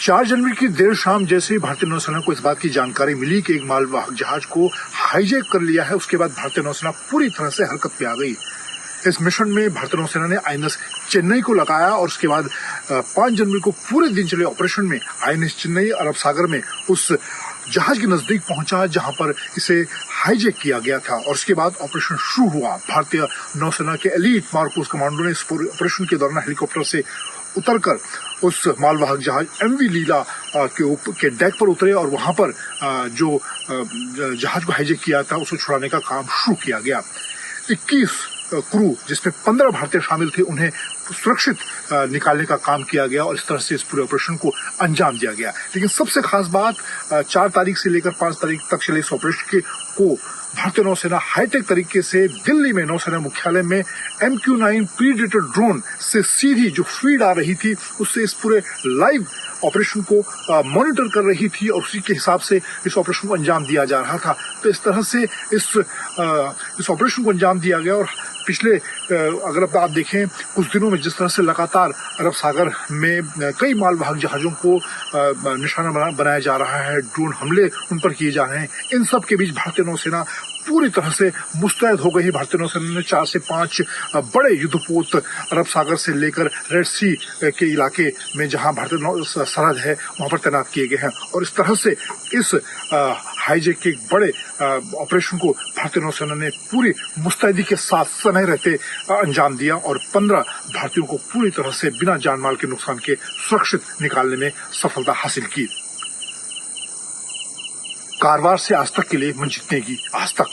4 जनवरी की देर शाम जैसे ही भारतीय नौसेना को इस बात की जानकारी मिली कि एक मालवाहक जहाज को हाईजैक कर लिया है, उसके बाद भारतीय नौसेना पूरी तरह से हरकत में आ गई। इस मिशन में भारतीय नौसेना ने आईएनएस चेन्नई को लगाया और उसके बाद 5 जनवरी को पूरे दिन चले ऑपरेशन में आईएनएस चेन्नई अरब सागर में उस जहाज के नजदीक पहुंचा जहां पर इसे हाईजैक किया गया था और उसके बाद ऑपरेशन शुरू हुआ। भारतीय नौसेना के एलीट मार्कोस कमांडो ने इस पूरे ऑपरेशन के दौरान हेलीकॉप्टर से उतरकर उस मालवाहक जहाज एमवी लीला के डेक पर उतरे और वहां पर जो जहाज को हाईजैक किया था उसको छुड़ाने का काम शुरू किया गया। 21 क्रू जिसमें 15 भारतीय शामिल थे उन्हें सुरक्षित निकालने का काम किया गया और इस तरह से इस पूरे ऑपरेशन को अंजाम दिया गया। लेकिन सबसे खास बात 4 तारीख से लेकर 5 तारीख तक चले इस ऑपरेशन को भारतीय नौसेना हाईटेक तरीके से दिल्ली में नौसेना मुख्यालय में MQ-9 प्रीडेटर ड्रोन से सीधी जो फीड आ रही थी उससे इस पूरे लाइव ऑपरेशन को मॉनिटर कर रही थी और उसी के हिसाब से इस ऑपरेशन को अंजाम दिया जा रहा था। तो इस तरह से इस ऑपरेशन को अंजाम दिया गया और पिछले अगर आप देखें कुछ दिनों में जिस तरह से लगातार अरब सागर में कई मालवाहक जहाजों को निशाना बनाया जा रहा है, ड्रोन हमले उन पर किए जा रहे हैं, इन सब के बीच भारतीय नौसेना पूरी तरह से मुस्तैद हो गई। भारतीय नौसेना ने 4 से 5 बड़े युद्धपोत अरब सागर से लेकर रेड सी के इलाके में जहां भारतीय सरहद है वहां पर तैनात किए गए हैं और इस तरह से इस हाईजैक के बड़े ऑपरेशन को भारतीय नौसेना ने पूरी मुस्तैदी के साथ समय रहते अंजाम दिया और 15 भारतीयों को पूरी तरह से बिना जान माल के नुकसान के सुरक्षित निकालने में सफलता हासिल की। कारवार से आज तक के लिए मैं जीतने की आज तक।